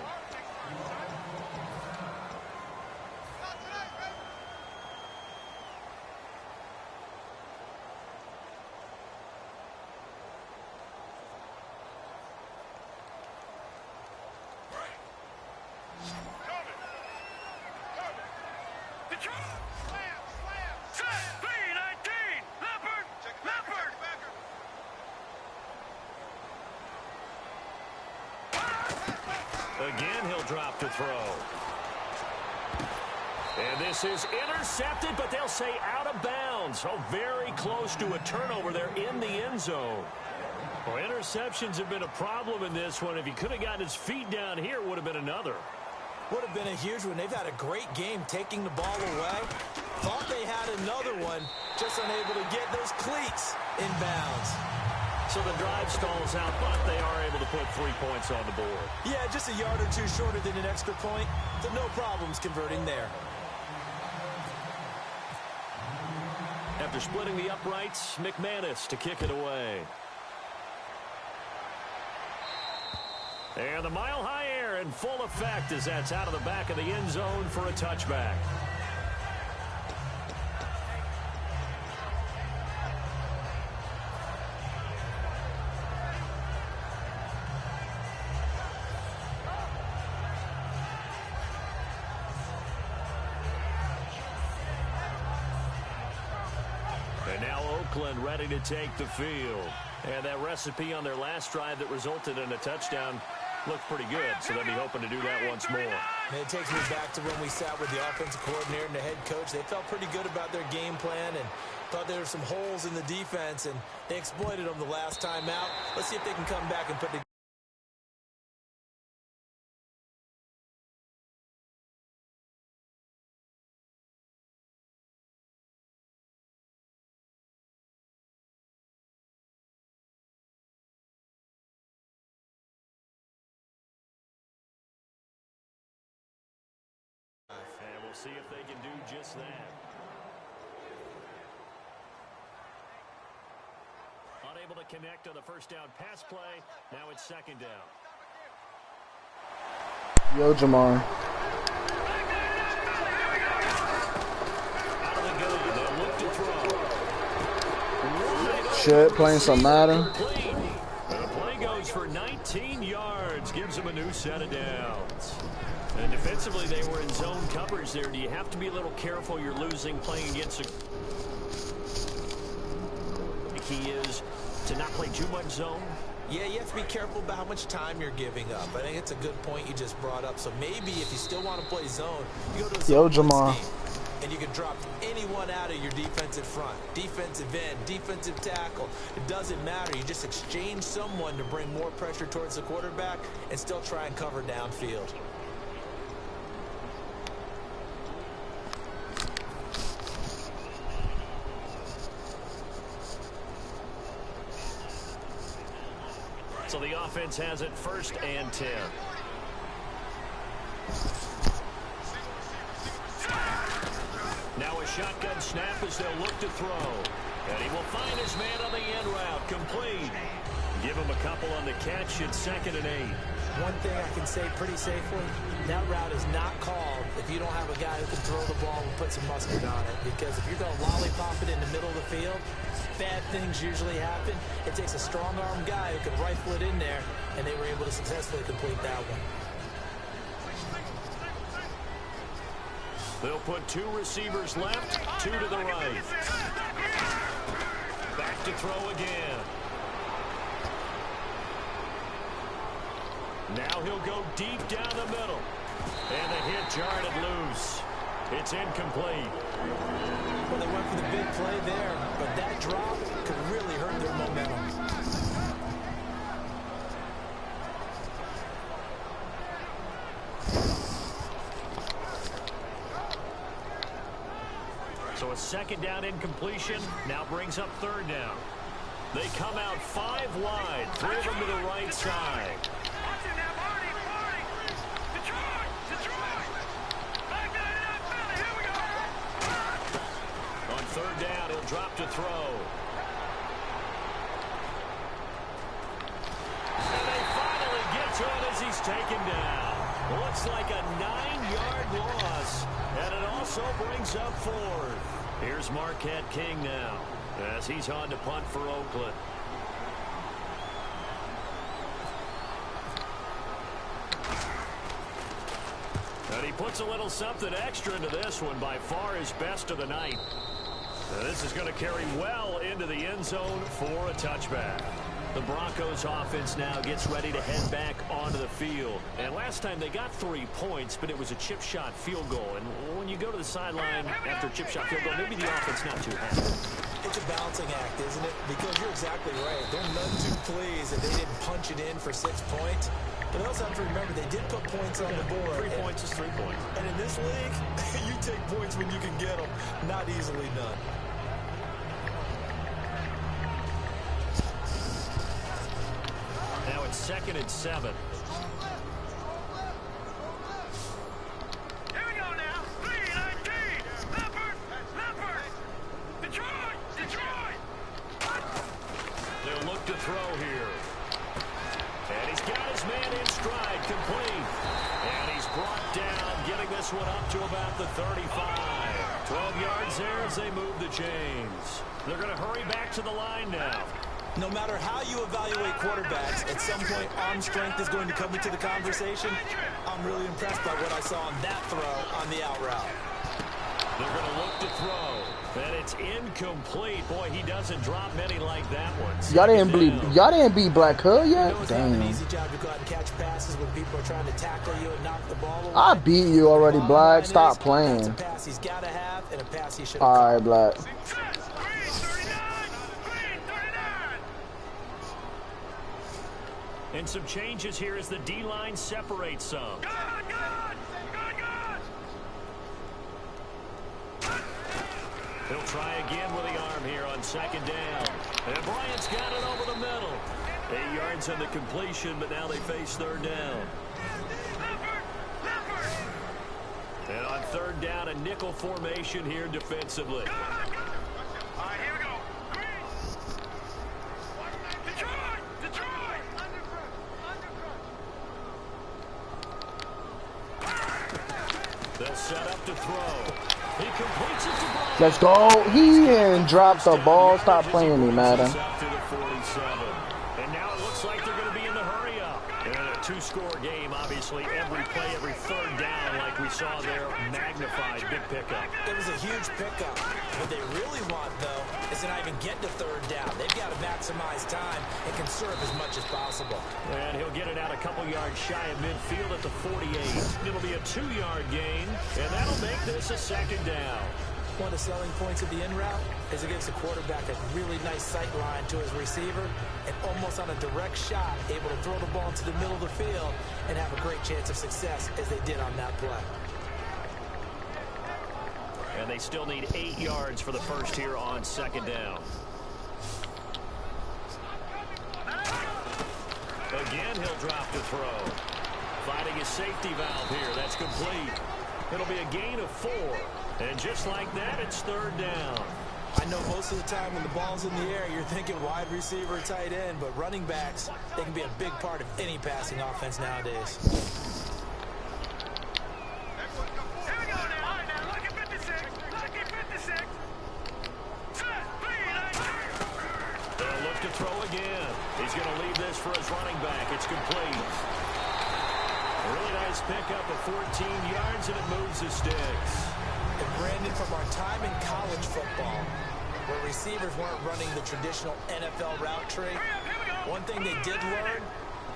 Again, he'll drop to throw. And this is intercepted, but they'll say out of bounds. Oh, very close to a turnover there in the end zone. Well, interceptions have been a problem in this one. If he could have gotten his feet down here, it would have been another. Would have been a huge one. They've had a great game taking the ball away. Thought they had another one, just unable to get those cleats in bounds. So the drive stalls out, but they are able to put 3 points on the board. Yeah, just a yard or two shorter than an extra point. So no problems converting there. After splitting the uprights, McManus to kick it away. And the mile-high air in full effect as that's out of the back of the end zone for a touchback. And now Oakland ready to take the field. And that recipe on their last drive that resulted in a touchdown looked pretty good, so they'll be hoping to do that once more. And it takes me back to when we sat with the offensive coordinator and the head coach. They felt pretty good about their game plan and thought there were some holes in the defense, and they exploited them the last time out. Let's see if they can come back and put the and we'll see if they can do just that. Unable to connect on the first down pass play. Now it's second down. Yo, Jamar. Out of the gun. They'll look to throw. Shit, playing some Madden. The play goes for 19 yards. Gives them a new set of downs. And defensively, they were in zone coverage there. Do you have to be a little careful you're losing playing against a... The key is to not play too much zone? Yeah, you have to be careful about how much time you're giving up. I think it's a good point you just brought up. So maybe if you still want to play zone, you go to a zone Jamar. scheme, and you can drop anyone out of your defensive front, defensive end, defensive tackle. It doesn't matter. You just exchange someone to bring more pressure towards the quarterback and still try and cover downfield. So the offense has it 1st and 10. Now a shotgun snap as they'll look to throw. And he will find his man on the end route. Complete. Give him a couple on the catch. It's 2nd and 8. One thing I can say pretty safely, that route is not called if you don't have a guy who can throw the ball and put some mustard on it. Because if you're going to lollipop it in the middle of the field, bad things usually happen. It takes a strong-arm guy who can rifle it in there, and they were able to successfully complete that one. They'll put 2 receivers left, 2 to the right. Back to throw again. Now he'll go deep down the middle. And the hit jarred it loose. It's incomplete. Well, they went for the big play there, but that drop could really hurt their momentum. So a 2nd down incompletion now brings up 3rd down. They come out 5 wide, 3 of them to the right side. On 3rd down, he'll drop to throw. taken down. Looks like a 9-yard loss, and it also brings up 4th. Here's Marquette King now, as he's on to punt for Oakland. And he puts a little something extra into this one, by far his best of the night. Now this is going to carry well into the end zone for a touchback. The Broncos offense now gets ready to head back onto the field. And last time they got 3 points, but it was a chip shot field goal. And when you go to the sideline after a chip shot field goal, maybe the offense not too happy. It's a balancing act, isn't it? Because you're exactly right. They're none too pleased that they didn't punch it in for 6 points. But they also have to remember they did put points on the board. 3 points is 3 points. And in this league, you take points when you can get them. Not easily done. Now it's 2nd and 7. Here we go now. 3-19. Leopard. Detroit. They'll look to throw here. And he's got his man in stride, complete. And he's brought down, getting this one up to about the 35. 12 yards there as they move the chains. They're going to hurry back to the line now. No matter how you evaluate quarterbacks, at some point arm strength is going to come into the conversation. I'm really impressed by what I saw on that throw on the out route. They're going to look to throw. And it's incomplete. Boy, he doesn't drop many like that one. Y'all didn't beat Black Hood yet? You know it's not an Damn. easy job to go out and catch passes when people are trying to tackle you and knock the ball away. I beat you already, Black. Stop That's a playing. pass he's got to have and a pass he should have. All right, Black. And some changes here as the D-line separates some. Good. He'll try again with the arm here on 2nd down. And Bryant's got it over the middle. 8 yards on the completion, but now they face 3rd down. And on 3rd down, a nickel formation here defensively. All right, here we go. Detroit. They'll set up to throw. He completes it to Bryant. Let's go. He didn't drop the ball. Stop playing me, Madden. Up to the 47. And now it looks like they're going to be in the hurry up. And a 2-score game, obviously, every play, every 3rd down, like we saw there, magnified, big pickup. It was a huge pickup. What they really want, though, is to not even get to 3rd down. They've got to maximize time and conserve as much as possible. And he'll get it out a couple yards shy of midfield at the 48. It'll be a 2-yard gain, and that'll make this a 2nd down. One of the selling points of the in route is it gives the quarterback a really nice sight line to his receiver and almost on a direct shot able to throw the ball into the middle of the field and have a great chance of success as they did on that play. And they still need 8 yards for the first here on 2nd down. Again, he'll drop to throw. Finding his safety valve here. That's complete. It'll be a gain of 4. And just like that, it's 3rd down. I know most of the time when the ball's in the air, you're thinking wide receiver, tight end, but running backs, they can be a big part of any passing offense nowadays. Here we go now. All right, now, look at 56. They'll look to throw again. He's going to leave this for his running back. It's complete. A really nice pickup of 14 yards, and it moves the sticks. And Brandon, from our time in college football, where receivers weren't running the traditional NFL route tree, one thing they did learn,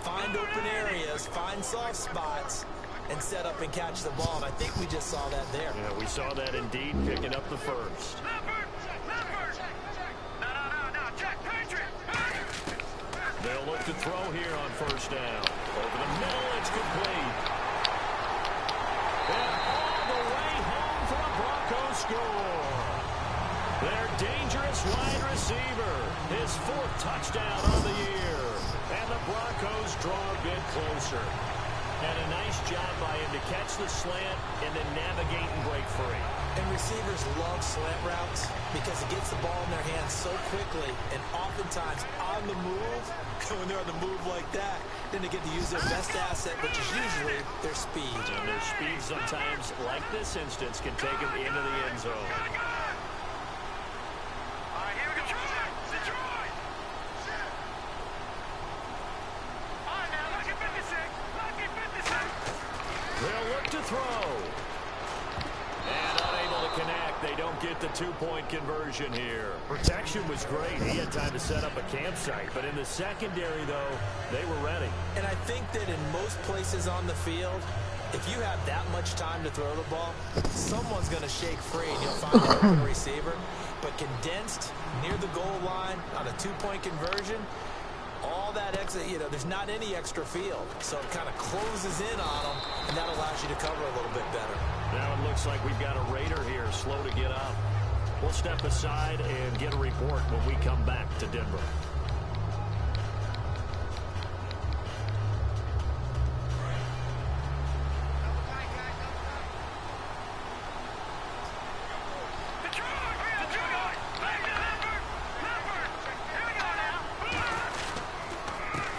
find open areas, find soft spots, and set up and catch the ball. And I think we just saw that there. Yeah, we saw that indeed, picking up the first. They'll look to throw here on 1st down. Over the middle, it's complete. And all the way home for a Broncos score. Their dangerous wide receiver. His 4th touchdown on the year. And the Broncos draw a bit closer. And a nice job by him to catch the slant and then navigate and break free. And receivers love slant routes because it gets the ball in their hands so quickly and oftentimes on the move. When they're on the move like that, then they get to use their best asset, which is usually their speed. And their speed sometimes, like this instance, can take them into the end zone. All right, here we go. Detroit! All right, now, lucky 56. Lucky 56. They'll look to throw. And unable to connect. They don't get the two-point conversion here. Protection was great. He had time to set up a campsite. But in the secondary, though, they were ready. And I think that in most places on the field, if you have that much time to throw the ball, someone's going to shake free and you'll find an open receiver. But condensed near the goal line on a two-point conversion, all that extra, there's not any extra field. So it kind of closes in on them, and that allows you to cover a little bit better. Now it looks like we've got a Raider here, slow to get up. We'll step aside and get a report when we come back to Denver.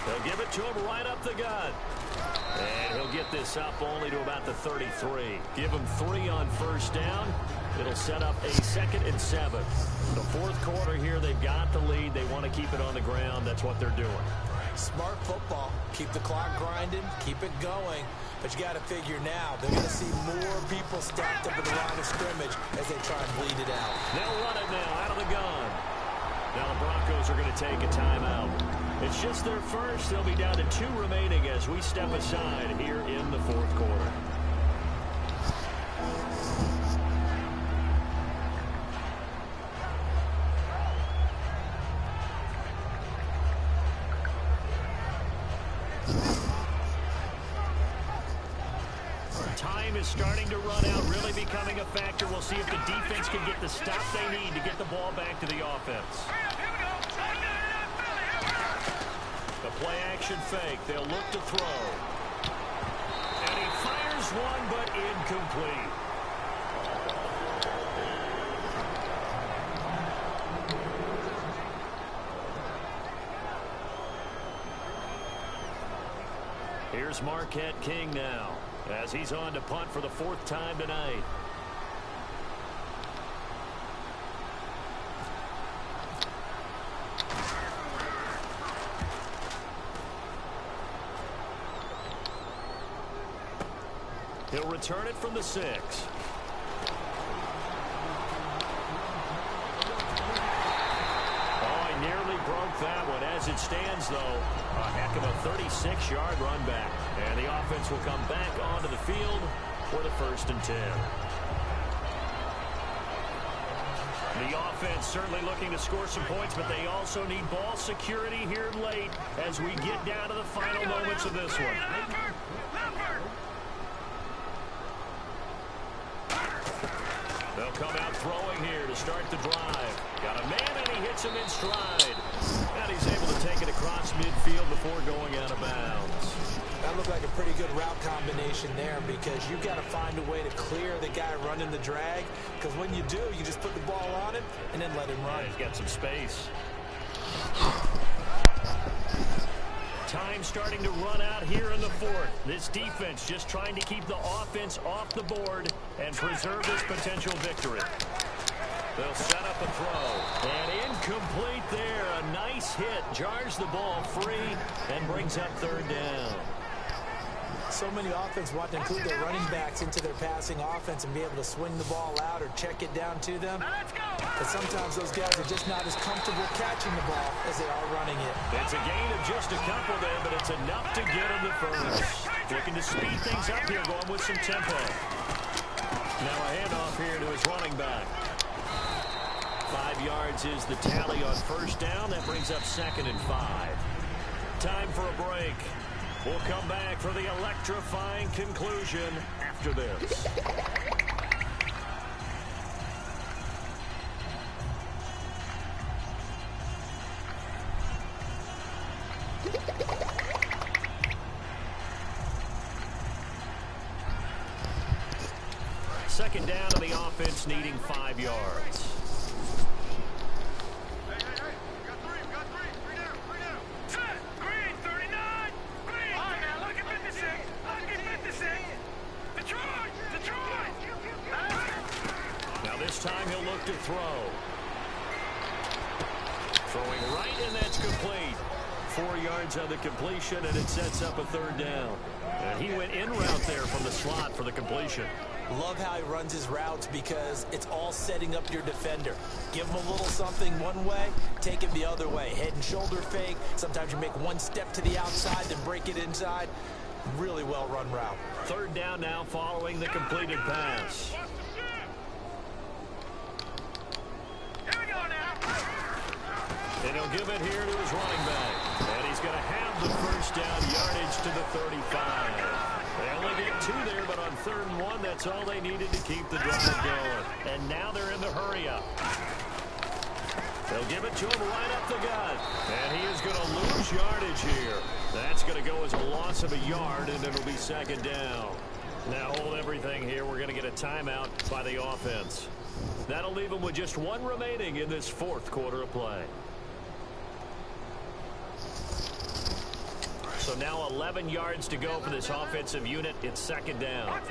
They'll give it to him right up the gut. And he'll get this up only to about the 33. Give him 3 on first down. It'll set up a 2nd and 7. The fourth quarter here, they've got the lead. They want to keep it on the ground. That's what they're doing. Smart football. Keep the clock grinding. Keep it going. But you got to figure now, they're going to see more people stacked up at the line of scrimmage as they try and bleed it out. They'll run it now out of the gun. Now the Broncos are going to take a timeout. It's just their first. They'll be down to 2 remaining as we step aside here in the fourth quarter. Time is starting to run out, really becoming a factor. We'll see if the defense can get the stop they need to get the ball back to the offense. The play-action fake. They'll look to throw. And he fires one, but incomplete. Here's Marquette King now, as he's on to punt for the 4th time tonight. He'll return it from the 6. Oh, he nearly broke that one. As it stands, though, a heck of a 36-yard run back. And the offense will come back onto the field for the 1st and 10. The offense certainly looking to score some points, but they also need ball security here late as we get down to the final moments of this one. They'll come out throwing here to start the drive. Got a man, and he hits him in stride. And he's able to take it across midfield before going out of bounds. That looked like a pretty good route combination there because you've got to find a way to clear the guy running the drag. Because when you do, you just put the ball on him and then let him run. Yeah, he's got some space. Time starting to run out here in the 4th. This defense just trying to keep the offense off the board and preserve this potential victory. They'll set up a throw. And incomplete there. A nice hit. Jars the ball free and brings up 3rd down. So many offense want to include their running backs into their passing offense and be able to swing the ball out or check it down to them. But sometimes those guys are just not as comfortable catching the ball as they are running it. It's a gain of just a couple there, but it's enough to get them the first. Looking to speed things up here, going with some tempo. Now a handoff here to his running back. 5 yards is the tally on first down. That brings up 2nd and 5. Time for a break. We'll come back for the electrifying conclusion after this. second down to the offense, needing 5 yards. This time he'll look to throw. Throwing right, and that's complete. 4 yards on the completion, and it sets up a third down. And he went in route there from the slot for the completion. Love how he runs his routes because it's all setting up your defender. Give him a little something one way, take it the other way. Head and shoulder fake. Sometimes you make one step to the outside, then break it inside. Really well run route. Third down now following the completed pass. And he'll give it here to his running back. And he's going to have the first down, yardage to the 35. They only get 2 there, but on 3rd and 1, that's all they needed to keep the drive going. And now they're in the hurry-up. They'll give it to him right up the gut. And he is going to lose yardage here. That's going to go as a loss of a yard, and it'll be 2nd down. Now hold everything here. We're going to get a timeout by the offense. That'll leave them with just 1 remaining in this 4th quarter of play. So now 11 yards to go for this offensive unit. It's 2nd down.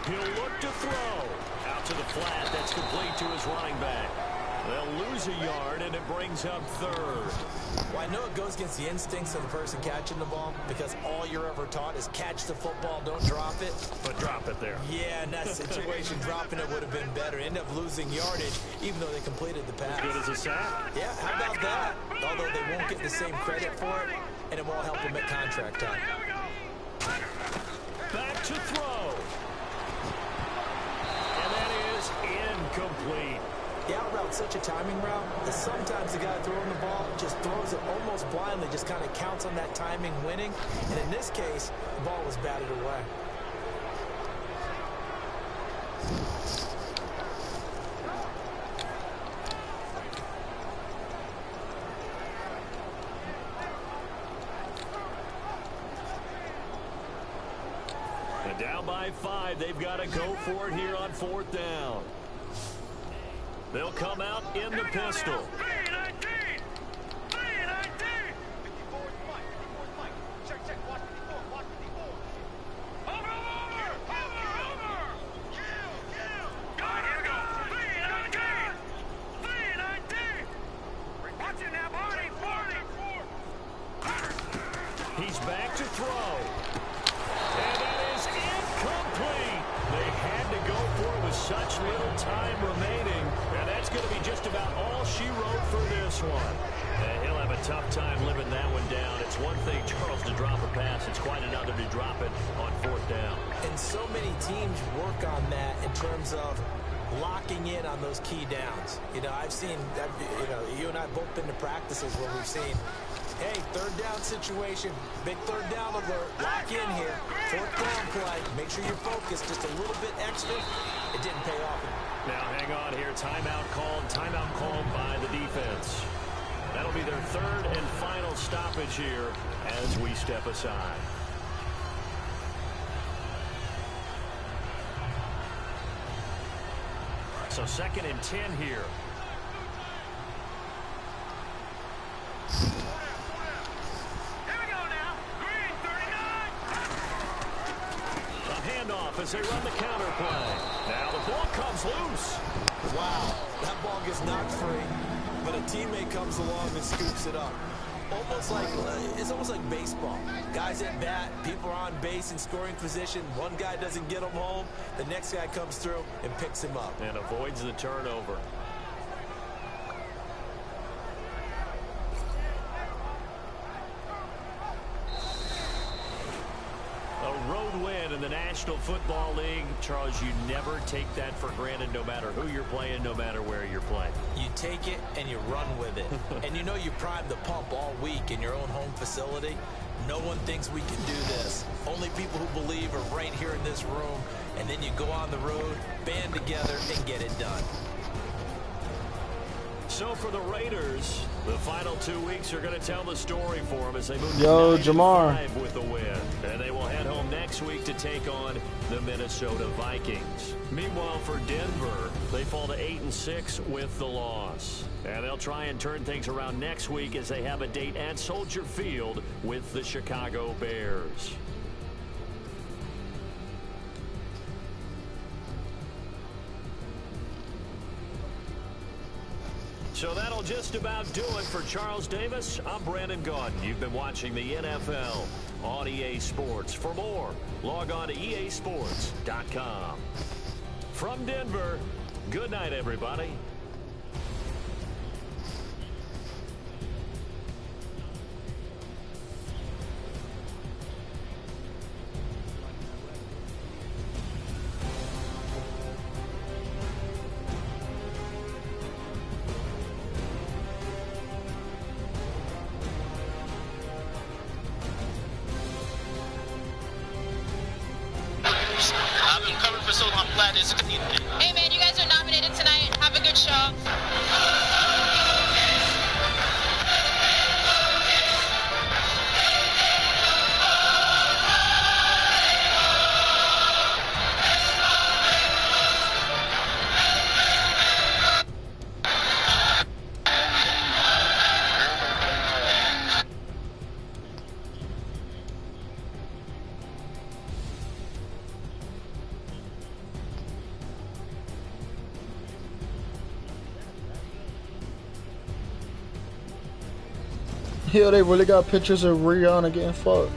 He'll look to throw. Out to the flat. That's complete to his running back. They'll lose a yard, and it brings up 3rd. Well, I know it goes against the instincts of the person catching the ball because all you're ever taught is catch the football, don't drop it. But drop it there. Yeah, in that situation, dropping it would have been better. End up losing yardage, even though they completed the pass. As good as a sack. Yeah, how about that? Although they won't get the same credit for it, and it won't help them at contract time. Back to throw. And that is incomplete. The out route's such a timing route that sometimes the guy throwing the ball just throws it almost blindly, just kind of counts on that timing winning. And in this case, the ball was batted away. And down by 5, they've got to go for it here on 4th down. They'll come out in the pistol. He's back to throw. And that is incomplete. They had to go for it with such little time remaining. And that's going to be just about all she wrote for this one. And he'll have a tough time living that one down. It's one thing, Charles, to drop a pass. It's quite another to drop it on 4th down. And so many teams work on that in terms of locking in on those key downs. You know, I've seen, you and I have both been to practices where we've seen, hey, 3rd down situation, big 3rd down alert, lock in here, 4th down play, make sure you're focused just a little bit extra. It didn't pay off. Now hang on here, timeout called by the defense. That'll be their 3rd and final stoppage here as we step aside. So 2nd and 10 here. As they run the counter play. Now the ball comes loose. Wow, that ball gets knocked free, but a teammate comes along and scoops it up. It's almost like baseball. Guys at bat, people are on base in scoring position. One guy doesn't get them home. The next guy comes through and picks him up. And avoids the turnover. A road win in the National Football League. Charles, you never take that for granted no matter who you're playing, no matter where you're playing. You take it and you run with it. And you know you primed the pump all week in your own home facility. No one thinks we can do this. Only people who believe are right here in this room. And then you go on the road, band together, and get it done. So for the Raiders, the final 2 weeks are going to tell the story for them as they move Yo, to Jamar. 9-5 with the win. And they will head home next week to take on the Minnesota Vikings. Meanwhile, for Denver, they fall to 8-6 with the loss. And they'll try and turn things around next week as they have a date at Soldier Field with the Chicago Bears. So that'll just about do it for Charles Davis. I'm Brandon Gaudin. You've been watching the NFL on EA Sports. For more, log on to easports.com. From Denver, good night, everybody. I've been covering for so long. I'm glad it's. Hey man, you guys are nominated tonight. Have a good show. Hell, they really got pictures of Rihanna getting fucked.